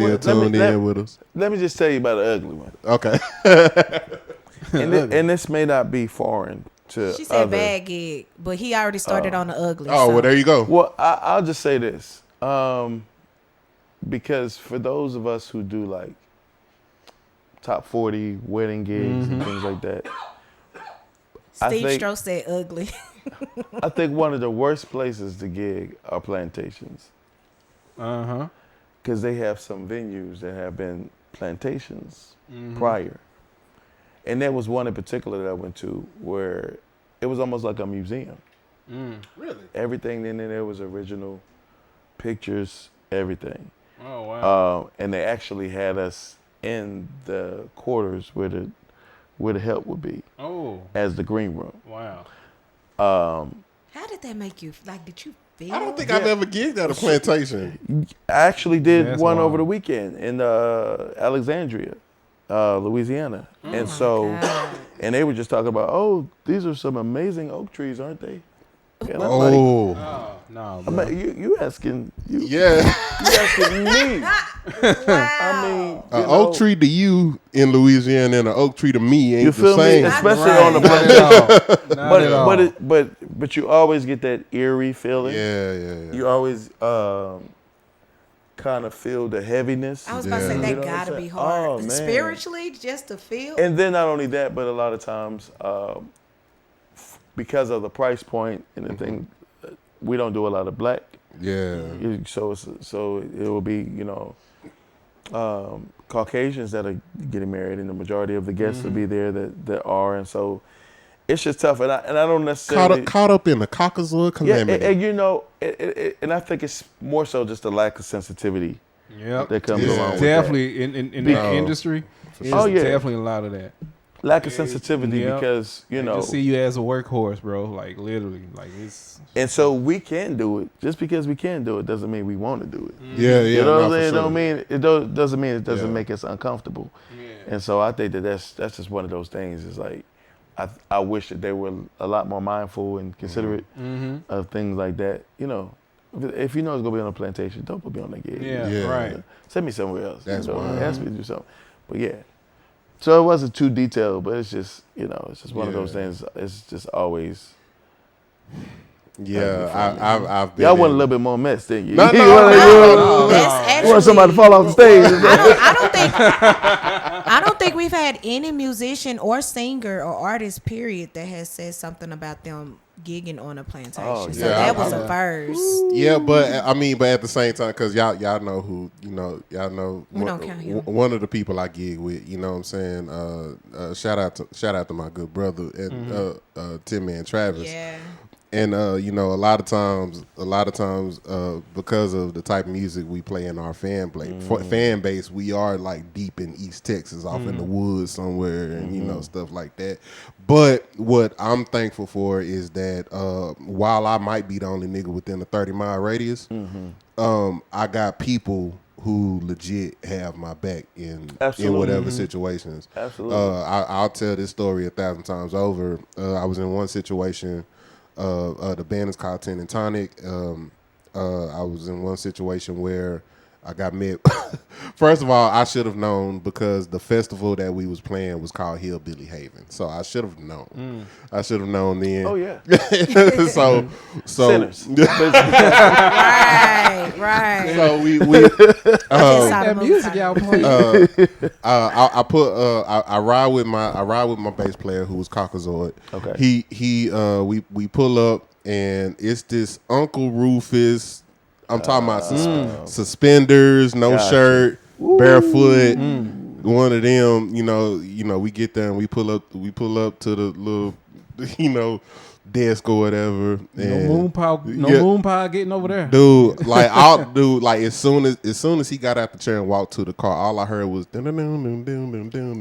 Still tuned in with us. Let me just tell you about the ugly one. Okay. And this may not be foreign to She said bad gig, but he already started on the ugly. Well, there you go. Well, I'll just say this. Because for those of us who do like top 40 wedding gigs and things like that. Steve Stroh said ugly. I think one of the worst places to gig are plantations. Because they have some venues that have been plantations prior. And there was one in particular that I went to where it was almost like a museum. Really? Everything in there was original, pictures, everything. Oh, wow. And they actually had us in the quarters where the help would be. Oh. As the green room. Wow. How did that make you? Like, did you feel? I don't think I've ever gigged at a plantation. I actually did one wild. over the weekend in Alexandria, Louisiana. And and they were just talking about, oh, these are some amazing oak trees, aren't they? And I'm Oh, no. I'm like, you asking? You asking me? I mean, an oak tree to you in Louisiana and an oak tree to me ain't you feel the same. me? Especially Right. on the Not at all. but you always get that eerie feeling. Yeah. You always kind of feel the heaviness. I was about to say You that know what I'm gotta be saying? hard Oh, man. spiritually, just to feel. And then not only that, but a lot of times, because of the price point and the thing, we don't do a lot of black. Yeah. So it will be, Caucasians that are getting married, and the majority of the guests will be there that are, and so it's just tough. And I don't necessarily Caught up in the Caucasus calamity. and I think it's more so just the lack of sensitivity Yep. that comes along with Definitely in the industry. It's definitely a lot of that. lack of sensitivity Yep. because They just see you as a workhorse, bro. Like literally, like it's. and so we can do it. Just because we can do it doesn't mean we want to do it. Yeah. You know what I'm no, for saying? sure. Doesn't mean it doesn't make us uncomfortable. Yeah. And so I think that's just one of those things. Is like I wish that they were a lot more mindful and considerate of things like that. If you know it's gonna be on a plantation, don't put me on that gig. Yeah, right. Send me somewhere else. That's wild. Ask me to do something. But yeah. So it wasn't too detailed, but it's just it's just one of those things. It's just always. Yeah, I've been. Y'all want a little bit more mess, didn't you? No. That's You want somebody to fall off the stage? I don't think we've had any musician or singer or artist, period, that has said something about them gigging on a plantation. Oh, So yeah, that was a first. Yeah, but at the same time, because y'all know who, y'all know We don't count him. one of the people I gig with. You know what I'm saying? Shout out to my good brother and Timmy and Travis. Yeah. And a lot of times, because of the type of music we play in our fan base, we are like deep in East Texas, off in the woods somewhere, and stuff like that. But what I'm thankful for is that while I might be the only nigga within a 30-mile radius, I got people who legit have my back in whatever situations. Absolutely. I'll tell this story 1,000 times over. I was in one situation. The band is called Tin and Tonic. I was in one situation where I got met. First of all, I should have known because the festival that we was playing was called Hillbilly Haven. So I should have known. I should have known then. Oh yeah. so Sinners. Right. So we That music y'all play. I ride with my bass player who was Caucasoid. Okay. We pull up and it's this Uncle Rufus. I'm talking about suspenders, no shirt, barefoot. One of them, we get there and we pull up to the little, desk or whatever. No moon pie getting over there. Dude, like as soon as he got out the chair and walked to the car, all I heard was dun dun dun dun dun dun dun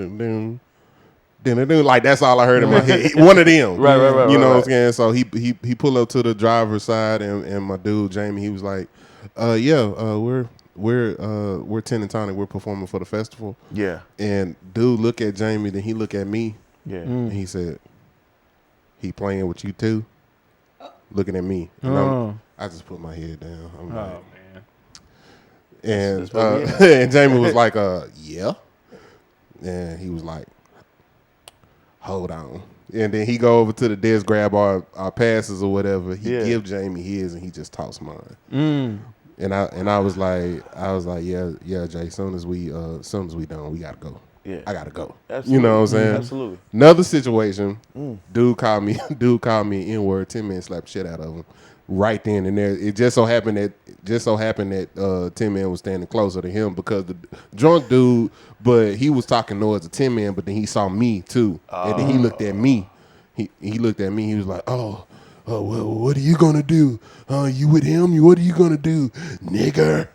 dun dun. Like that's all I heard in my head. One of them, right. You know what I'm saying? So he pulled up to the driver's side, and my dude Jamie, he was like, we're Tin and Tonic, we're performing for the festival. Yeah. And dude look at Jamie, then he look at me, and he said, he playing with you too? Looking at me, and I just put my head down. I'm like, man. And and Jamie was like, yeah. And he was like, hold on. And then he go over to the desk, grab our passes or whatever. He give Jamie his, and he just tossed mine. And I was like, yeah, Jay. Soon as we done, we gotta go. Yeah, I gotta go. Absolutely. You know what I'm saying? Absolutely. Another situation, dude called me N-word. 10 Man slapped the shit out of him right then and there. It just so happened that 10 Man was standing closer to him because the drunk dude, but he was talking towards the 10 Man, but then he saw me too, and then he looked at me. He looked at me. He was like, oh, well, what are you gonna do? You with him? What are you gonna do, nigger?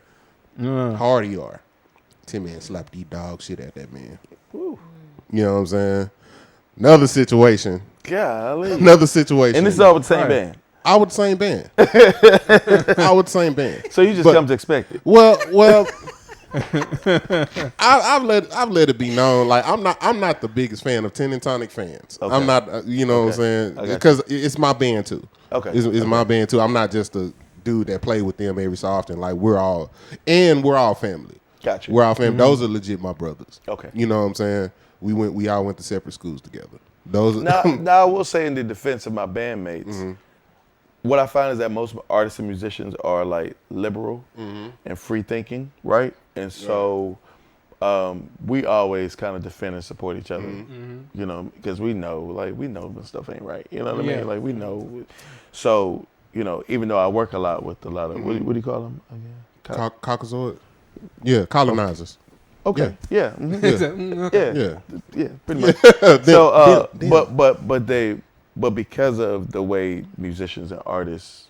Hard you are. 10 Man slapped the dog shit at that man. Woo. You know what I'm saying? Another situation. Golly. Another situation. And this is all with the same band. I would same band. So you just come to expect it. Well, I've let it be known. Like I'm not the biggest fan of Tin and Tonic fans. Okay. I'm not. You know what I'm saying? Because it's my band too. Okay. It's my band too. I'm not just a dude that play with them every so often. Like we're all family. Gotcha. We're all family. Those are legit my brothers. Okay. You know what I'm saying? We all went to separate schools together. Now I will say in the defense of my bandmates, what I find is that most artists and musicians are like liberal and free thinking, right? And so we always kind of defend and support each other, you know, because we know when stuff ain't right. You know what I mean? Like we know. So, you know, even though I work a lot with a lot of, what do you call them again? Caucasoid? Yeah, colonizers. Okay. Yeah. Yeah. Yeah. Pretty much. But because of the way musicians and artists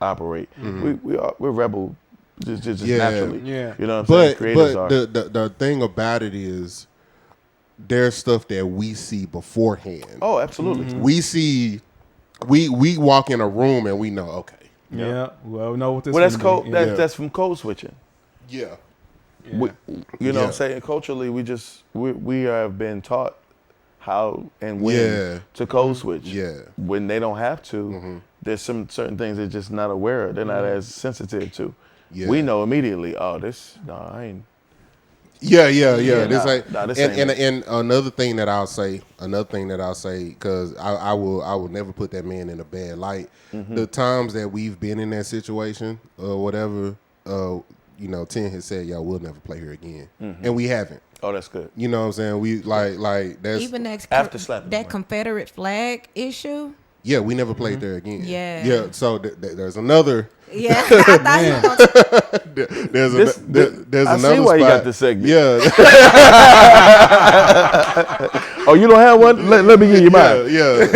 operate, we're rebel just naturally. Yeah. You know what I'm saying? Creators are. The thing about it is there's stuff that we see beforehand. Oh, absolutely. We see we walk in a room and we know, okay. Yeah. Well, we know what this that's code. That's from code switching. Yeah. You know what I'm saying? Culturally, we have been taught how and when to code switch. Yeah. When they don't have to, there's some certain things they're just not aware of. They're not as sensitive to. Yeah. We know immediately, I ain't. Yeah. And another thing that I'll say, because I will never put that man in a bad light. The times that we've been in that situation or whatever, you know, 10 has said, "Yo, we'll never play here again," and we haven't. Oh, that's good. You know what I'm saying? We like that's even after slapping that Confederate flag issue. Yeah, we never played there again. Yeah. So there's another. Yeah, I thought there's another. I see why you got this segment. Yeah. Oh, you don't have one? Let me give you mine. Yeah.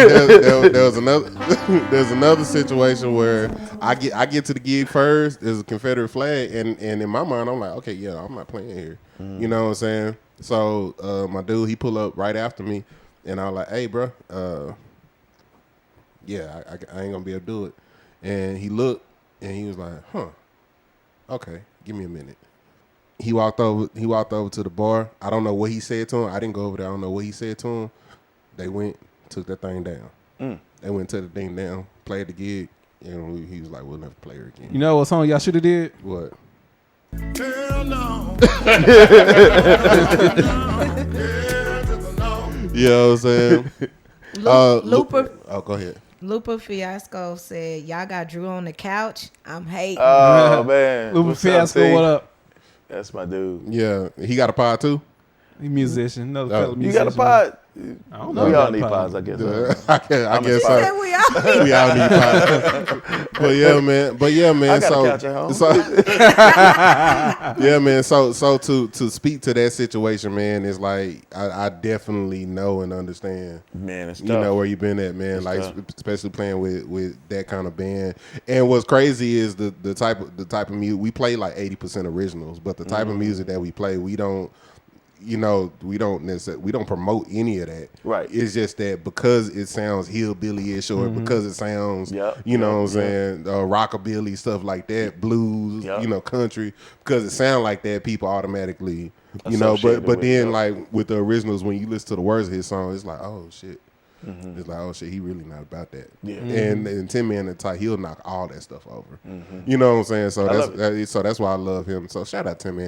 There's another situation where I get to the gig first. There's a Confederate flag, and in my mind, I'm like, okay, yeah, I'm not playing here. You know what I'm saying? So my dude, he pull up right after me, and I was like, hey, bro, yeah, I ain't gonna be able to do it. And he looked, and he was like, okay, give me a minute. He walked over to the bar. I don't know what he said to him. I didn't go over there. I don't know what he said to him. They went, took that thing down. They went, took the thing down, played the gig, and he was like, we'll never play her again. You know what song y'all should have did? What? Girl, no. You know what I'm saying? Looper. Oh, go ahead. Lupa Fiasco said, y'all got Drew on the couch. I'm hating. Oh, man. Lupa Fiasco, what up? That's my dude. Yeah. He got a pod, too? He musician. Another fellow musician. You got a pod? I don't know. We all need pods, I guess. I guess so. We all need pods. But yeah, man. I got a couch at home. Yeah, man. So to speak to that situation, man, is like I definitely know and understand. Man, it's tough. You know where you been at, man. It's like tough. Especially playing with that kind of band. And what's crazy is the type of music we play, like 80% originals, but the type of music that we play, we don't. You know, we don't promote any of that. Right. It's just that because it sounds hillbilly-ish or because it sounds, know what I'm saying, rockabilly, stuff like that, blues, you know, country, because it sounds like that, people automatically, you know, but then like with the originals, when you listen to the words of his song, it's like, oh shit. It's like, oh shit, he really not about that. Yeah. And Tin Man and Ty, he'll knock all that stuff over. You know what I'm saying? So that's why I love him. So shout out Tin Man.